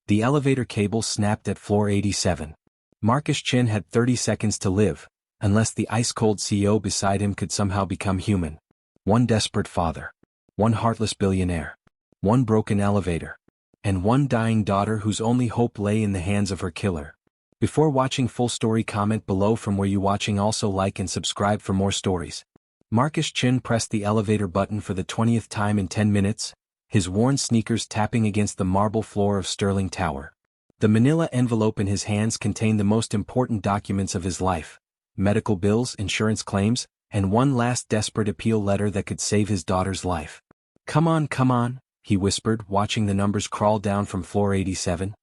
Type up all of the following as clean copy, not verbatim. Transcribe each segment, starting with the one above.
The elevator cable snapped at floor 87. Marcus Chin had 30 seconds to live, unless the ice-cold CEO beside him could somehow become human. One desperate father. One heartless billionaire. One broken elevator. And one dying daughter whose only hope lay in the hands of her killer. Before watching full story, comment below from where you watching. Also like and subscribe for more stories. Marcus Chin pressed the elevator button for the 20th time in 10 minutes, his worn sneakers tapping against the marble floor of Sterling Tower. The manila envelope in his hands contained the most important documents of his life: medical bills, insurance claims, and one last desperate appeal letter that could save his daughter's life. Come on, he whispered, watching the numbers crawl down from floor 87.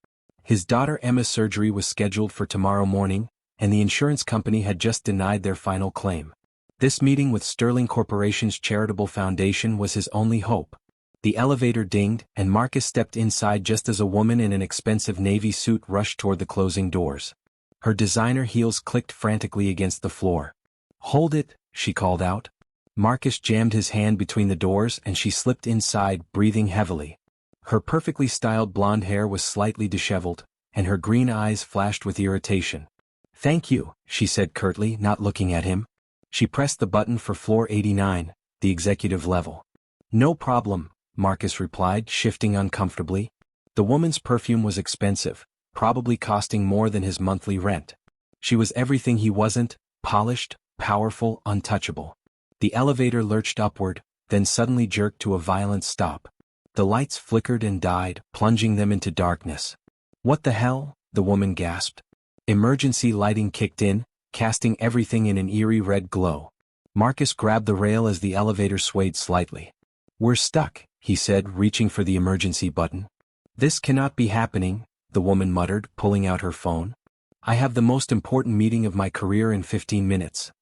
His daughter Emma's surgery was scheduled for tomorrow morning, and the insurance company had just denied their final claim. This meeting with Sterling Corporation's charitable foundation was his only hope. The elevator dinged, and Marcus stepped inside just as a woman in an expensive navy suit rushed toward the closing doors. Her designer heels clicked frantically against the floor. "Hold it," she called out. Marcus jammed his hand between the doors and she slipped inside, breathing heavily. Her perfectly styled blonde hair was slightly disheveled, and her green eyes flashed with irritation. "Thank you," she said curtly, not looking at him. She pressed the button for floor 89, the executive level. "No problem," Marcus replied, shifting uncomfortably. The woman's perfume was expensive, probably costing more than his monthly rent. She was everything he wasn't: polished, powerful, untouchable. The elevator lurched upward, then suddenly jerked to a violent stop. The lights flickered and died, plunging them into darkness. "What the hell?" the woman gasped. Emergency lighting kicked in, casting everything in an eerie red glow. Marcus grabbed the rail as the elevator swayed slightly. "We're stuck," he said, reaching for the emergency button. "This cannot be happening," the woman muttered, pulling out her phone. "I have the most important meeting of my career in 15 minutes.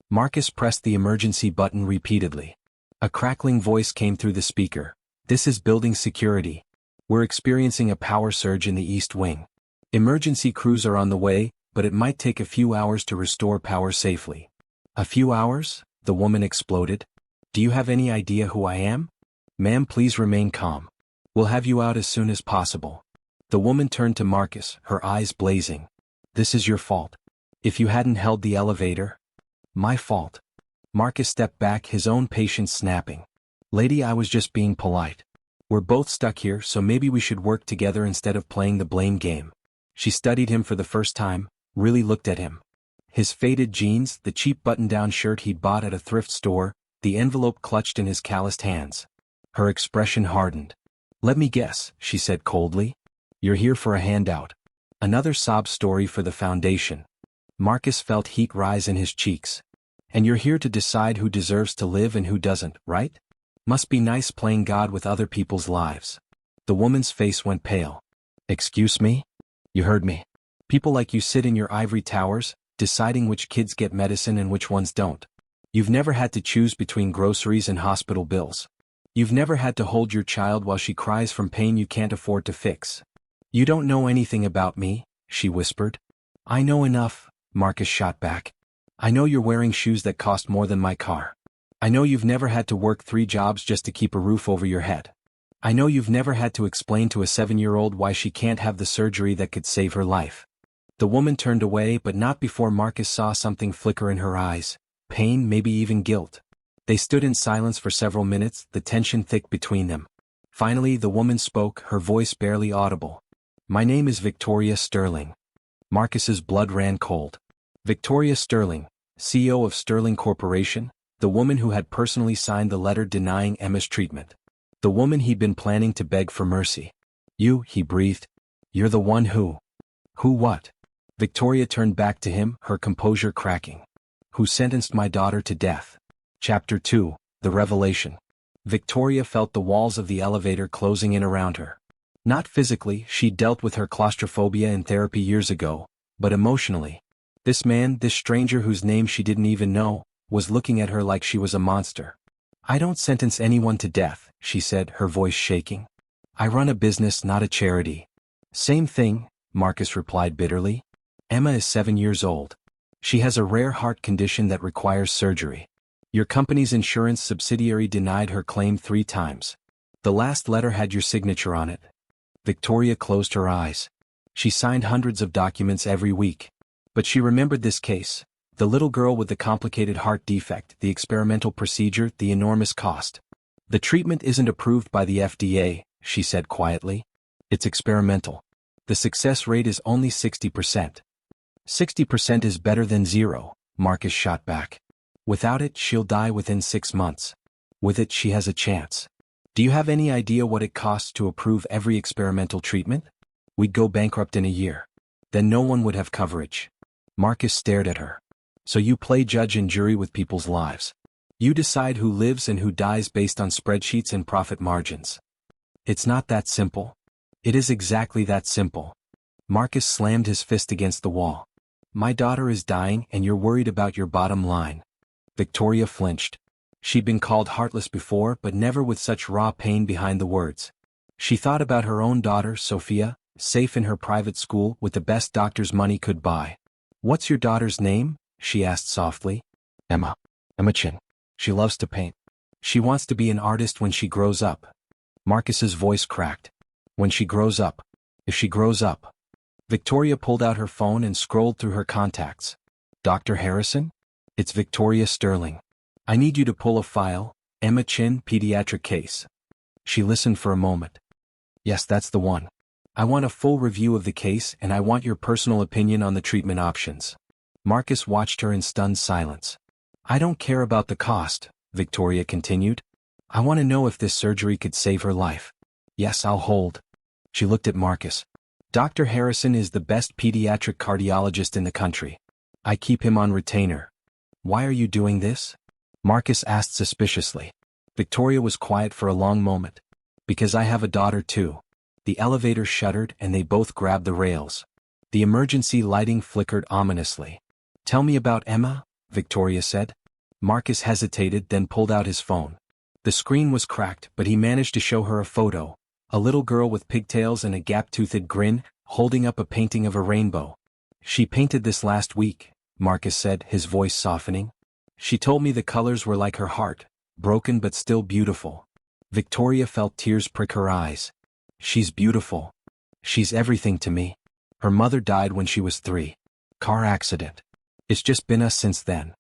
Marcus pressed the emergency button repeatedly. A crackling voice came through the speaker. "This is building security. We're experiencing a power surge in the East Wing. Emergency crews are on the way, but it might take a few hours to restore power safely." "A few hours?" the woman exploded. "Do you have any idea who I am?" "Ma'am, please remain calm. We'll have you out as soon as possible." The woman turned to Marcus, her eyes blazing. "This is your fault. If you hadn't held the elevator—" "My fault." Marcus stepped back, his own patience snapping. "Lady, I was just being polite. We're both stuck here, so maybe we should work together instead of playing the blame game." She studied him for the first time, really looked at him. His faded jeans, the cheap button-down shirt he'd bought at a thrift store, the envelope clutched in his calloused hands. Her expression hardened. "Let me guess," she said coldly. "You're here for a handout. Another sob story for the foundation." Marcus felt heat rise in his cheeks. "And you're here to decide who deserves to live and who doesn't, right? Must be nice playing God with other people's lives." The woman's face went pale. "Excuse me? You heard me. People like you sit in your ivory towers, deciding which kids get medicine and which ones don't. You've never had to choose between groceries and hospital bills. You've never had to hold your child while she cries from pain you can't afford to fix. You don't know anything about me," she whispered. "I know enough," Marcus shot back. "I know you're wearing shoes that cost more than my car. I know you've never had to work 3 jobs just to keep a roof over your head. I know you've never had to explain to a 7-year-old why she can't have the surgery that could save her life." The woman turned away, but not before Marcus saw something flicker in her eyes: pain, maybe even guilt. They stood in silence for several minutes, the tension thick between them. Finally, the woman spoke, her voice barely audible. "My name is Victoria Sterling." Marcus's blood ran cold. Victoria Sterling, CEO of Sterling Corporation, the woman who had personally signed the letter denying Emma's treatment. The woman he'd been planning to beg for mercy. "You," he breathed. "You're the one who—" "Who what?" Victoria turned back to him, her composure cracking. "Who sentenced my daughter to death." Chapter 2, The Revelation. Victoria felt the walls of the elevator closing in around her. Not physically, she'd dealt with her claustrophobia in therapy years ago, but emotionally. This man, this stranger whose name she didn't even know, was looking at her like she was a monster. "I don't sentence anyone to death," she said, her voice shaking. "I run a business, not a charity." "Same thing," Marcus replied bitterly. "Emma is 7 years old. She has a rare heart condition that requires surgery. Your company's insurance subsidiary denied her claim 3 times. The last letter had your signature on it." Victoria closed her eyes. She signed hundreds of documents every week. But she remembered this case. The little girl with the complicated heart defect, the experimental procedure, the enormous cost. The treatment isn't approved by the FDA, she said quietly. It's experimental. The success rate is only 60%. 60% is better than zero, Marcus shot back. Without it, she'll die within 6 months. With it, she has a chance. Do you have any idea what it costs to approve every experimental treatment? We'd go bankrupt in a year. Then no one would have coverage. Marcus stared at her. So you play judge and jury with people's lives. You decide who lives and who dies based on spreadsheets and profit margins. It's not that simple. It is exactly that simple. Marcus slammed his fist against the wall. My daughter is dying and you're worried about your bottom line. Victoria flinched. She'd been called heartless before, but never with such raw pain behind the words. She thought about her own daughter, Sophia, safe in her private school with the best doctors money could buy. What's your daughter's name? She asked softly. Emma. Emma Chin. She loves to paint. She wants to be an artist when she grows up. Marcus's voice cracked. When she grows up. If she grows up. Victoria pulled out her phone and scrolled through her contacts. Dr. Harrison? It's Victoria Sterling. I need you to pull a file, Emma Chin pediatric case. She listened for a moment. Yes, that's the one. I want a full review of the case and I want your personal opinion on the treatment options. Marcus watched her in stunned silence. I don't care about the cost, Victoria continued. I want to know if this surgery could save her life. Yes, I'll hold. She looked at Marcus. Dr. Harrison is the best pediatric cardiologist in the country. I keep him on retainer. Why are you doing this? Marcus asked suspiciously. Victoria was quiet for a long moment. Because I have a daughter too. The elevator shuddered and they both grabbed the rails. The emergency lighting flickered ominously. Tell me about Emma, Victoria said. Marcus hesitated, then pulled out his phone. The screen was cracked, but he managed to show her a photo. A little girl with pigtails and a gap-toothed grin, holding up a painting of a rainbow. She painted this last week, Marcus said, his voice softening. She told me the colors were like her heart, broken but still beautiful. Victoria felt tears prick her eyes. She's beautiful. She's everything to me. Her mother died when she was 3. Car accident. It's just been us since then.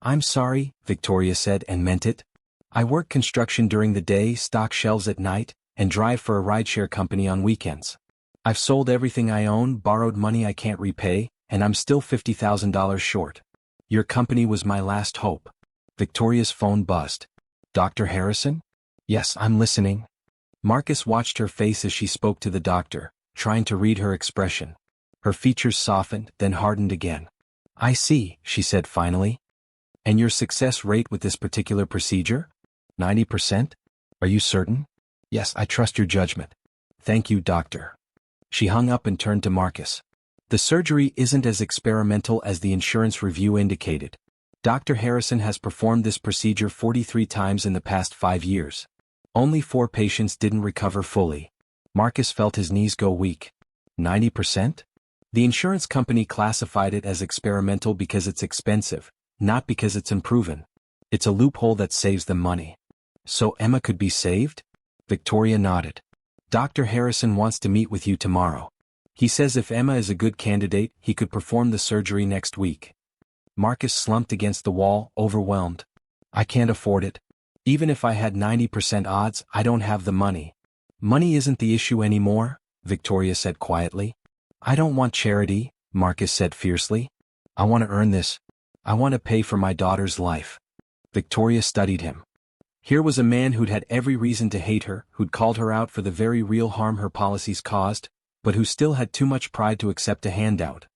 I'm sorry, Victoria said and meant it. I work construction during the day, stock shelves at night, and drive for a rideshare company on weekends. I've sold everything I own, borrowed money I can't repay, and I'm still $50,000 short. Your company was my last hope. Victoria's phone buzzed. Dr. Harrison? Yes, I'm listening. Marcus watched her face as she spoke to the doctor, trying to read her expression. Her features softened, then hardened again. I see, she said finally. And your success rate with this particular procedure? 90%? Are you certain? Yes, I trust your judgment. Thank you, doctor. She hung up and turned to Marcus. The surgery isn't as experimental as the insurance review indicated. Dr. Harrison has performed this procedure 43 times in the past 5 years. Only 4 patients didn't recover fully. Marcus felt his knees go weak. 90%? The insurance company classified it as experimental because it's expensive, not because it's unproven. It's a loophole that saves them money. So Emma could be saved? Victoria nodded. Dr. Harrison wants to meet with you tomorrow. He says if Emma is a good candidate, he could perform the surgery next week. Marcus slumped against the wall, overwhelmed. I can't afford it. Even if I had 90% odds, I don't have the money. Money isn't the issue anymore, Victoria said quietly. I don't want charity, Marcus said fiercely. I want to earn this. I want to pay for my daughter's life. Victoria studied him. Here was a man who'd had every reason to hate her, who'd called her out for the very real harm her policies caused, but who still had too much pride to accept a handout.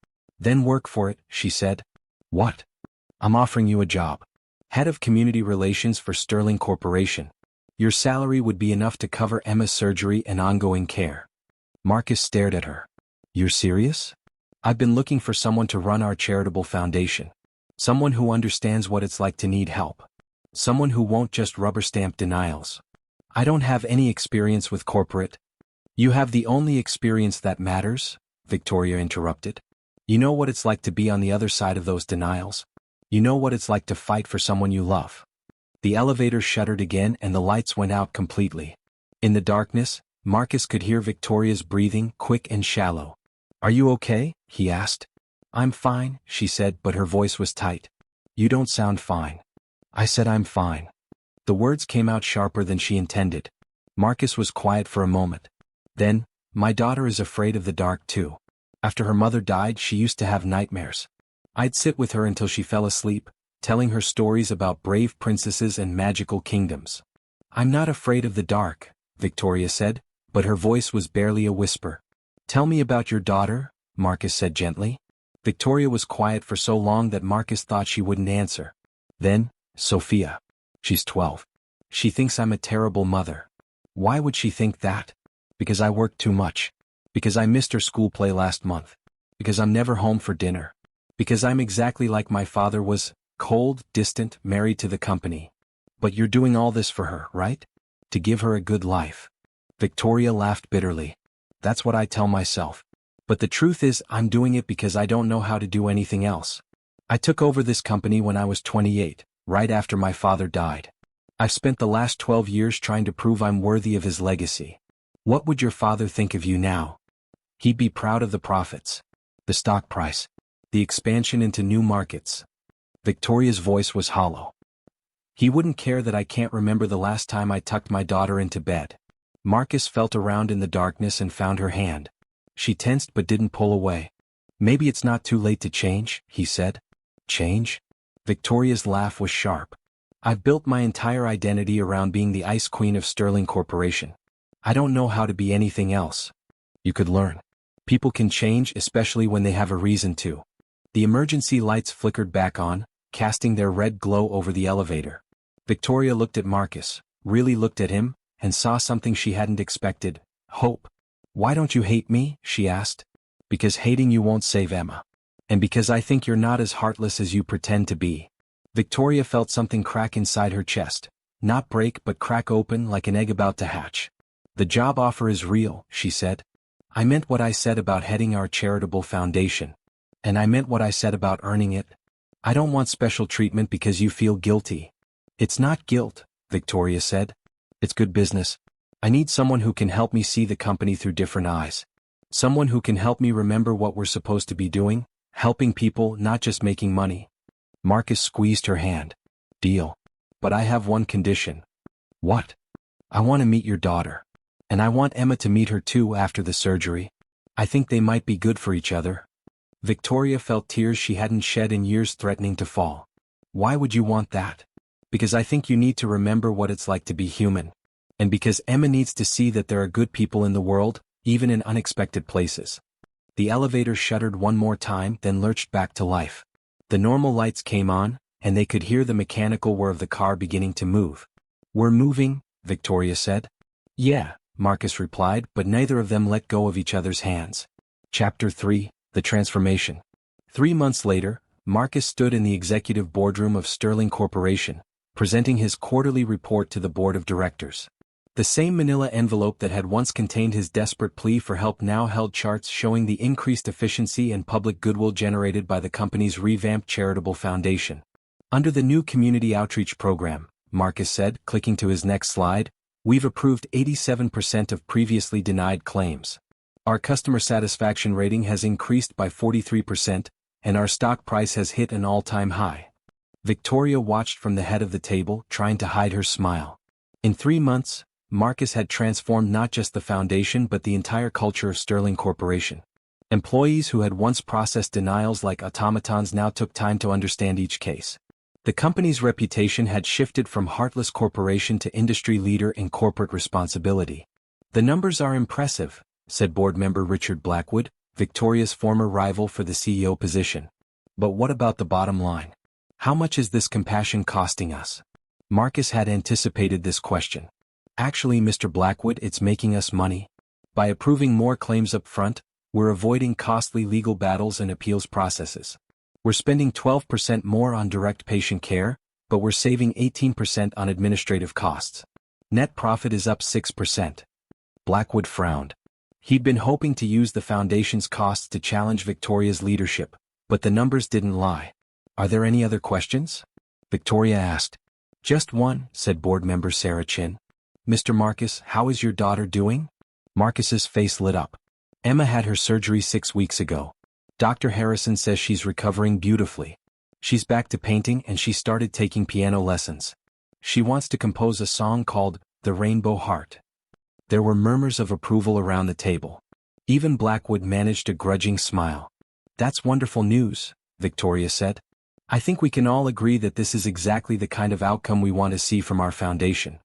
Then work for it, she said. What? I'm offering you a job. Head of Community Relations for Sterling Corporation. Your salary would be enough to cover Emma's surgery and ongoing care. Marcus stared at her. You're serious? I've been looking for someone to run our charitable foundation. Someone who understands what it's like to need help. Someone who won't just rubber stamp denials. I don't have any experience with corporate. You have the only experience that matters, Victoria interrupted. You know what it's like to be on the other side of those denials. You know what it's like to fight for someone you love. The elevator shuddered again and the lights went out completely. In the darkness, Marcus could hear Victoria's breathing, quick and shallow. "Are you okay?" he asked. "I'm fine," she said, but her voice was tight. "You don't sound fine." "I said I'm fine." The words came out sharper than she intended. Marcus was quiet for a moment. Then, "My daughter is afraid of the dark too. After her mother died, she used to have nightmares. I'd sit with her until she fell asleep, telling her stories about brave princesses and magical kingdoms." "I'm not afraid of the dark," Victoria said, but her voice was barely a whisper. "Tell me about your daughter," Marcus said gently. Victoria was quiet for so long that Marcus thought she wouldn't answer. Then, "Sophia. She's 12. She thinks I'm a terrible mother." "Why would she think that?" "Because I work too much. Because I missed her school play last month. Because I'm never home for dinner. Because I'm exactly like my father was, cold, distant, married to the company." "But you're doing all this for her, right? To give her a good life." Victoria laughed bitterly. "That's what I tell myself. But the truth is I'm doing it because I don't know how to do anything else. I took over this company when I was 28, right after my father died. I've spent the last 12 years trying to prove I'm worthy of his legacy. What would your father think of you now? He'd be proud of the profits. The stock price. The expansion into new markets." Victoria's voice was hollow. "He wouldn't care that I can't remember the last time I tucked my daughter into bed." Marcus felt around in the darkness and found her hand. She tensed but didn't pull away. "Maybe it's not too late to change," he said. "Change?" Victoria's laugh was sharp. "I've built my entire identity around being the Ice Queen of Sterling Corporation. I don't know how to be anything else." "You could learn. People can change, especially when they have a reason to." The emergency lights flickered back on, casting their red glow over the elevator. Victoria looked at Marcus, really looked at him, and saw something she hadn't expected: hope. "Why don't you hate me?" she asked. "Because hating you won't save Emma. And because I think you're not as heartless as you pretend to be." Victoria felt something crack inside her chest. Not break but crack open like an egg about to hatch. "The job offer is real," she said. "I meant what I said about heading our charitable foundation. And I meant what I said about earning it. I don't want special treatment because you feel guilty." "It's not guilt," Victoria said. "It's good business. I need someone who can help me see the company through different eyes. Someone who can help me remember what we're supposed to be doing, helping people, not just making money." Marcus squeezed her hand. "Deal. But I have one condition." "What?" "I want to meet your daughter. And I want Emma to meet her too after the surgery. I think they might be good for each other." Victoria felt tears she hadn't shed in years threatening to fall. "Why would you want that?" "Because I think you need to remember what it's like to be human. And because Emma needs to see that there are good people in the world, even in unexpected places." The elevator shuddered one more time, then lurched back to life. The normal lights came on, and they could hear the mechanical whir of the car beginning to move. "We're moving," Victoria said. "Yeah," Marcus replied, but neither of them let go of each other's hands. Chapter 3, The Transformation. 3 months later, Marcus stood in the executive boardroom of Sterling Corporation, presenting his quarterly report to the board of directors. The same manila envelope that had once contained his desperate plea for help now held charts showing the increased efficiency and public goodwill generated by the company's revamped charitable foundation. "Under the new community outreach program," Marcus said, clicking to his next slide, "we've approved 87% of previously denied claims. Our customer satisfaction rating has increased by 43%, and our stock price has hit an all-time high." Victoria watched from the head of the table, trying to hide her smile. In 3 months, Marcus had transformed not just the foundation but the entire culture of Sterling Corporation. Employees who had once processed denials like automatons now took time to understand each case. The company's reputation had shifted from heartless corporation to industry leader in corporate responsibility. "The numbers are impressive," said board member Richard Blackwood, Victoria's former rival for the CEO position. "But what about the bottom line? How much is this compassion costing us?" Marcus had anticipated this question. "Actually, Mr. Blackwood, it's making us money. By approving more claims up front, we're avoiding costly legal battles and appeals processes. We're spending 12% more on direct patient care, but we're saving 18% on administrative costs. Net profit is up 6%. Blackwood frowned. He'd been hoping to use the foundation's costs to challenge Victoria's leadership, but the numbers didn't lie. "Are there any other questions?" Victoria asked. "Just one," said board member Sarah Chin. "Mr. Marcus, how is your daughter doing?" Marcus's face lit up. Emma had her surgery 6 weeks ago. Dr. Harrison says she's recovering beautifully. She's back to painting and she started taking piano lessons. She wants to compose a song called The Rainbow Heart. There were murmurs of approval around the table. Even Blackwood managed a grudging smile. That's wonderful news, Victoria said. I think we can all agree that this is exactly the kind of outcome we want to see from our foundation.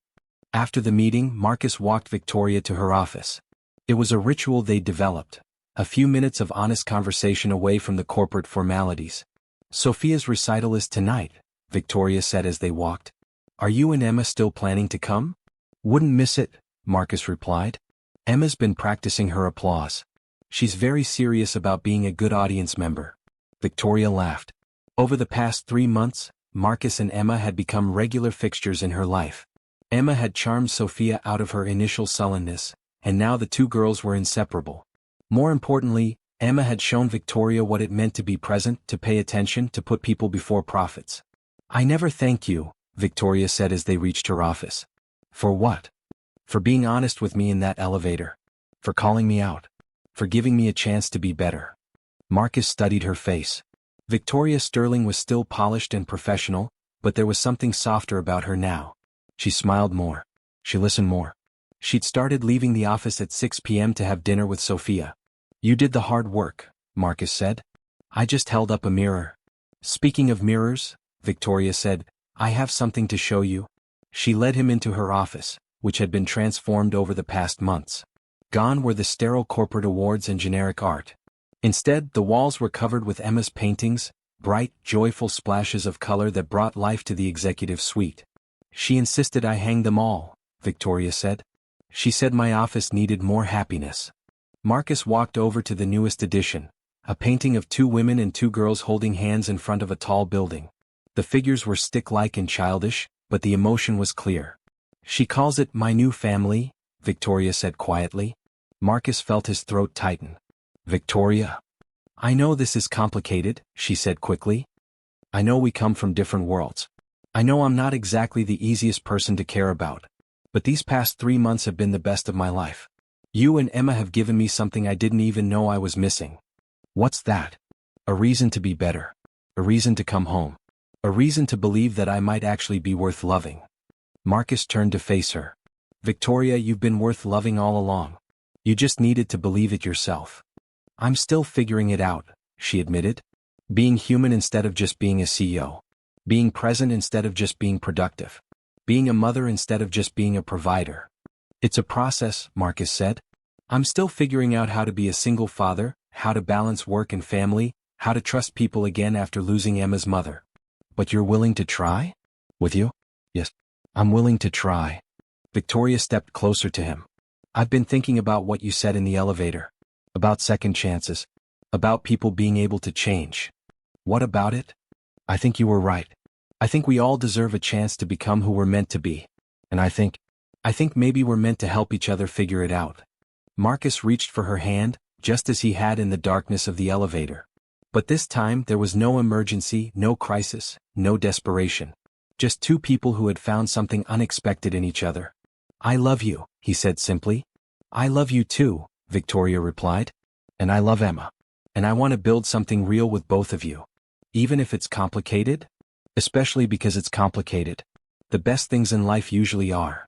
After the meeting, Marcus walked Victoria to her office. It was a ritual they developed, a few minutes of honest conversation away from the corporate formalities. Sophia's recital is tonight, Victoria said as they walked. Are you and Emma still planning to come? Wouldn't miss it, Marcus replied. Emma's been practicing her applause. She's very serious about being a good audience member. Victoria laughed. Over the past 3 months, Marcus and Emma had become regular fixtures in her life. Emma had charmed Sophia out of her initial sullenness, and now the two girls were inseparable. More importantly, Emma had shown Victoria what it meant to be present, to pay attention, to put people before profits. I never thank you, Victoria said as they reached her office. For what? For being honest with me in that elevator. For calling me out. For giving me a chance to be better. Marcus studied her face. Victoria Sterling was still polished and professional, but there was something softer about her now. She smiled more. She listened more. She'd started leaving the office at 6 p.m. to have dinner with Sophia. You did the hard work, Marcus said. I just held up a mirror. Speaking of mirrors, Victoria said, I have something to show you. She led him into her office, which had been transformed over the past months. Gone were the sterile corporate awards and generic art. Instead, the walls were covered with Emma's paintings, bright, joyful splashes of color that brought life to the executive suite. She insisted I hang them all, Victoria said. She said my office needed more happiness. Marcus walked over to the newest edition, a painting of 2 women and 2 girls holding hands in front of a tall building. The figures were stick-like and childish, but the emotion was clear. She calls it my new family, Victoria said quietly. Marcus felt his throat tighten. Victoria. I know this is complicated, she said quickly. I know we come from different worlds. I know I'm not exactly the easiest person to care about. But these past 3 months have been the best of my life. You and Emma have given me something I didn't even know I was missing. What's that? A reason to be better. A reason to come home. A reason to believe that I might actually be worth loving. Marcus turned to face her. Victoria, you've been worth loving all along. You just needed to believe it yourself. I'm still figuring it out, she admitted. Being human instead of just being a CEO. Being present instead of just being productive. Being a mother instead of just being a provider. It's a process, Marcus said. I'm still figuring out how to be a single father, how to balance work and family, how to trust people again after losing Emma's mother. But you're willing to try? With you? Yes. I'm willing to try. Victoria stepped closer to him. I've been thinking about what you said in the elevator. About second chances. About people being able to change. What about it? I think you were right. I think we all deserve a chance to become who we're meant to be. And I think maybe we're meant to help each other figure it out. Marcus reached for her hand, just as he had in the darkness of the elevator. But this time there was no emergency, no crisis, no desperation. Just 2 people who had found something unexpected in each other. I love you, he said simply. I love you too, Victoria replied. And I love Emma. And I want to build something real with both of you. Even if it's complicated? Especially because it's complicated. The best things in life usually are.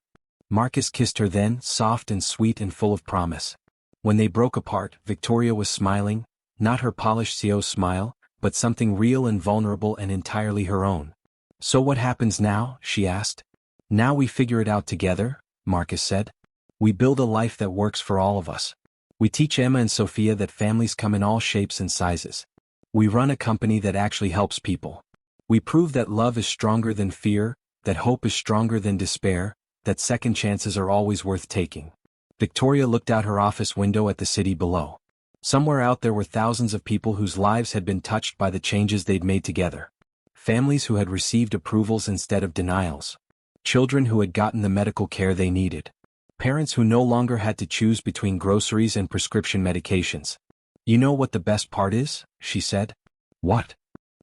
Marcus kissed her then, soft and sweet and full of promise. When they broke apart, Victoria was smiling, not her polished CEO smile, but something real and vulnerable and entirely her own. So what happens now? She asked. Now we figure it out together, Marcus said. We build a life that works for all of us. We teach Emma and Sophia that families come in all shapes and sizes. We run a company that actually helps people. We prove that love is stronger than fear, that hope is stronger than despair, that second chances are always worth taking. Victoria looked out her office window at the city below. Somewhere out there were thousands of people whose lives had been touched by the changes they'd made together. Families who had received approvals instead of denials. Children who had gotten the medical care they needed. Parents who no longer had to choose between groceries and prescription medications. You know what the best part is? She said. What?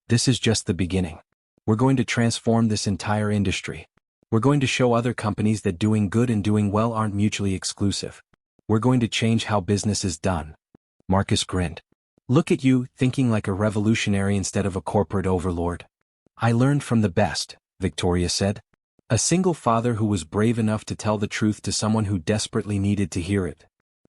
This is just the beginning. We're going to transform this entire industry. We're going to show other companies that doing good and doing well aren't mutually exclusive. We're going to change how business is done. Marcus grinned. Look at you, thinking like a revolutionary instead of a corporate overlord. I learned from the best, Victoria said. A single father who was brave enough to tell the truth to someone who desperately needed to hear it.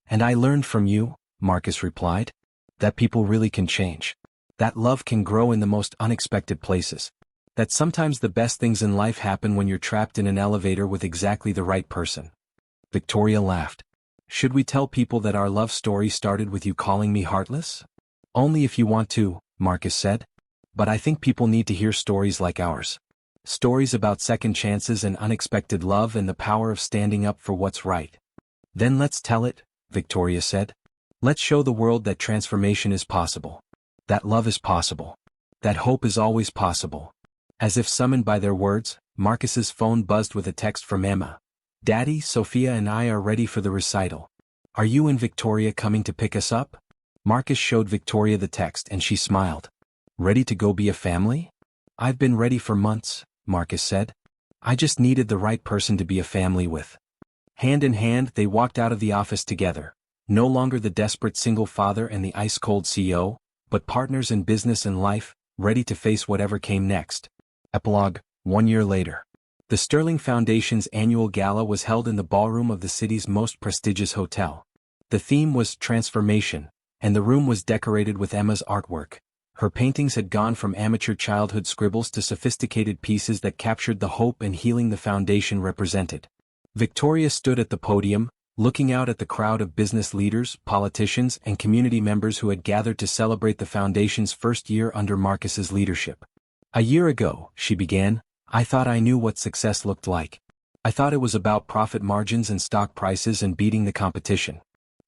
And I learned from you, Marcus replied, that people really can change. That love can grow in the most unexpected places. That sometimes the best things in life happen when you're trapped in an elevator with exactly the right person. Victoria laughed. Should we tell people that our love story started with you calling me heartless? Only if you want to, Marcus said. But I think people need to hear stories like ours. Stories about second chances and unexpected love and the power of standing up for what's right. Then let's tell it, Victoria said. Let's show the world that transformation is possible. That love is possible. That hope is always possible. As if summoned by their words, Marcus's phone buzzed with a text from Emma. Daddy, Sophia and I are ready for the recital. Are you and Victoria coming to pick us up? Marcus showed Victoria the text and she smiled. Ready to go be a family? I've been ready for months, Marcus said. I just needed the right person to be a family with. Hand in hand they walked out of the office together, no longer the desperate single father and the ice-cold CEO, but partners in business and life, ready to face whatever came next. Epilogue, 1 year later. The Sterling Foundation's annual gala was held in the ballroom of the city's most prestigious hotel. The theme was transformation, and the room was decorated with Emma's artwork. Her paintings had gone from amateur childhood scribbles to sophisticated pieces that captured the hope and healing the foundation represented. Victoria stood at the podium, looking out at the crowd of business leaders, politicians, and community members who had gathered to celebrate the foundation's first year under Marcus's leadership. A year ago, she began, I thought I knew what success looked like. I thought it was about profit margins and stock prices and beating the competition.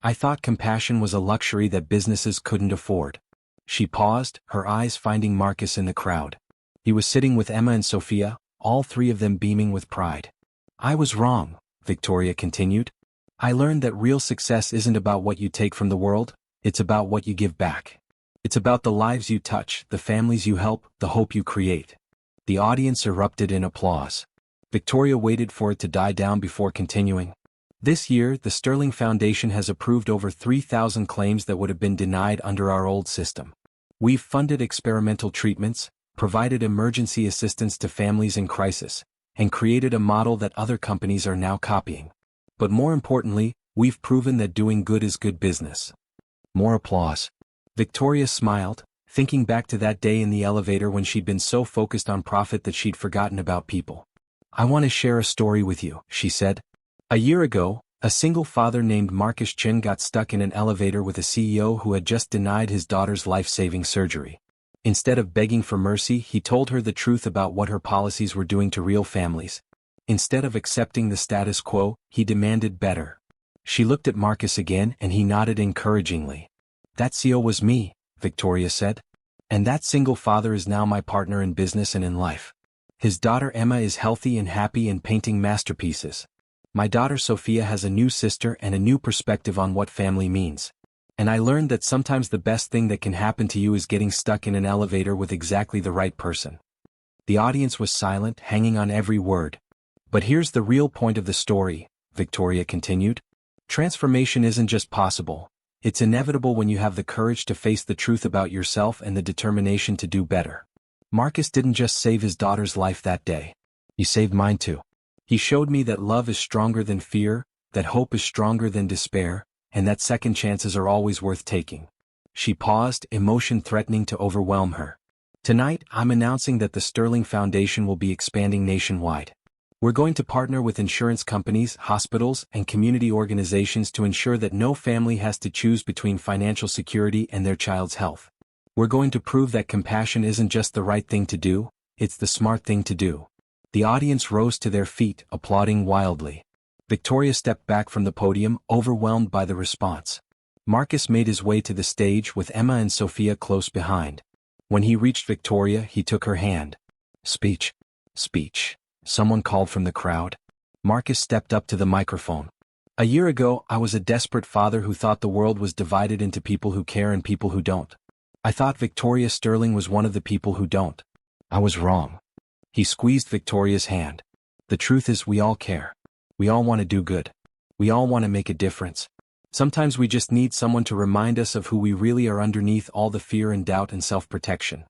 I thought compassion was a luxury that businesses couldn't afford. She paused, her eyes finding Marcus in the crowd. He was sitting with Emma and Sophia, all three of them beaming with pride. I was wrong, Victoria continued. I learned that real success isn't about what you take from the world, it's about what you give back. It's about the lives you touch, the families you help, the hope you create. The audience erupted in applause. Victoria waited for it to die down before continuing. This year, the Sterling Foundation has approved over 3,000 claims that would have been denied under our old system. We've funded experimental treatments, provided emergency assistance to families in crisis, and created a model that other companies are now copying. But more importantly, we've proven that doing good is good business. More applause. Victoria smiled, thinking back to that day in the elevator when she'd been so focused on profit that she'd forgotten about people. I want to share a story with you, she said. A year ago, a single father named Marcus Chin got stuck in an elevator with a CEO who had just denied his daughter's life-saving surgery. Instead of begging for mercy, he told her the truth about what her policies were doing to real families. Instead of accepting the status quo, he demanded better. She looked at Marcus again and he nodded encouragingly. That CEO was me, Victoria said. And that single father is now my partner in business and in life. His daughter Emma is healthy and happy and painting masterpieces. My daughter Sophia has a new sister and a new perspective on what family means. And I learned that sometimes the best thing that can happen to you is getting stuck in an elevator with exactly the right person. The audience was silent, hanging on every word. But here's the real point of the story, Victoria continued. Transformation isn't just possible. It's inevitable when you have the courage to face the truth about yourself and the determination to do better. Marcus didn't just save his daughter's life that day. He saved mine too. He showed me that love is stronger than fear, that hope is stronger than despair, and that second chances are always worth taking. She paused, emotion threatening to overwhelm her. Tonight, I'm announcing that the Sterling Foundation will be expanding nationwide. We're going to partner with insurance companies, hospitals, and community organizations to ensure that no family has to choose between financial security and their child's health. We're going to prove that compassion isn't just the right thing to do, it's the smart thing to do. The audience rose to their feet, applauding wildly. Victoria stepped back from the podium, overwhelmed by the response. Marcus made his way to the stage with Emma and Sophia close behind. When he reached Victoria, he took her hand. Speech. Speech. Someone called from the crowd. Marcus stepped up to the microphone. A year ago, I was a desperate father who thought the world was divided into people who care and people who don't. I thought Victoria Sterling was one of the people who don't. I was wrong. He squeezed Victoria's hand. The truth is we all care. We all want to do good. We all want to make a difference. Sometimes we just need someone to remind us of who we really are underneath all the fear and doubt and self-protection.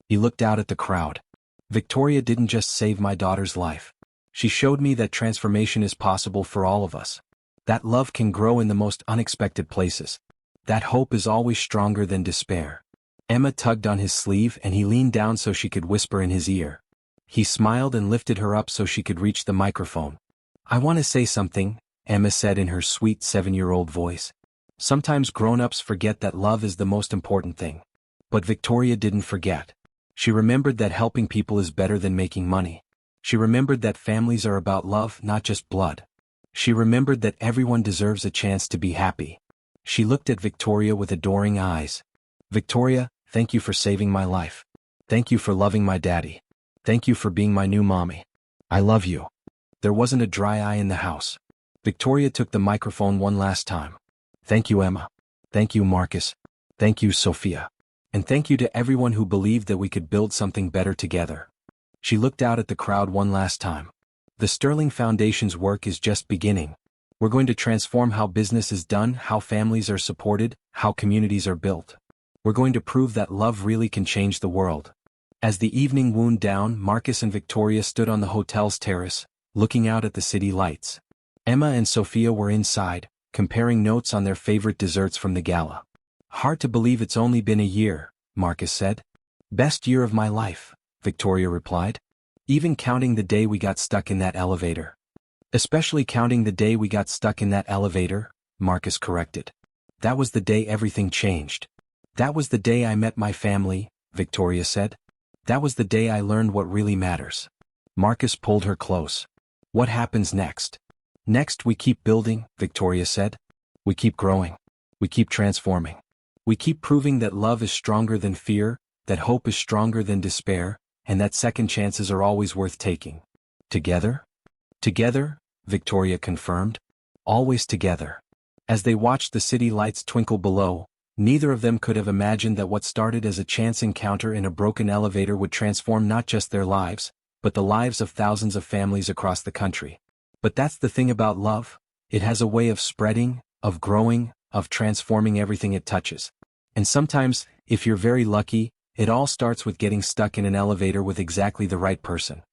He looked out at the crowd. Victoria didn't just save my daughter's life. She showed me that transformation is possible for all of us. That love can grow in the most unexpected places. That hope is always stronger than despair. Emma tugged on his sleeve and he leaned down so she could whisper in his ear. He smiled and lifted her up so she could reach the microphone. "I want to say something," Emma said in her sweet 7-year-old voice. Sometimes grown-ups forget that love is the most important thing. But Victoria didn't forget. She remembered that helping people is better than making money. She remembered that families are about love, not just blood. She remembered that everyone deserves a chance to be happy. She looked at Victoria with adoring eyes. "Victoria, thank you for saving my life. Thank you for loving my daddy. Thank you for being my new mommy. I love you." There wasn't a dry eye in the house. Victoria took the microphone one last time. "Thank you, Emma. Thank you, Marcus. Thank you, Sophia. And thank you to everyone who believed that we could build something better together." She looked out at the crowd one last time. "The Sterling Foundation's work is just beginning. We're going to transform how business is done, how families are supported, how communities are built. We're going to prove that love really can change the world." As the evening wound down, Marcus and Victoria stood on the hotel's terrace, looking out at the city lights. Emma and Sophia were inside, comparing notes on their favorite desserts from the gala. "Hard to believe it's only been a year," Marcus said. "Best year of my life," Victoria replied. "Even counting the day we got stuck in that elevator." "Especially counting the day we got stuck in that elevator," Marcus corrected. "That was the day everything changed. That was the day I met my family," Victoria said. "That was the day I learned what really matters." Marcus pulled her close. "What happens next?" "Next we keep building," Victoria said. "We keep growing. We keep transforming. We keep proving that love is stronger than fear, that hope is stronger than despair, and that second chances are always worth taking. Together?" "Together," Victoria confirmed. "Always together." As they watched the city lights twinkle below, neither of them could have imagined that what started as a chance encounter in a broken elevator would transform not just their lives, but the lives of thousands of families across the country. But that's the thing about love. It has a way of spreading, of growing, of transforming everything it touches. And sometimes, if you're very lucky, it all starts with getting stuck in an elevator with exactly the right person.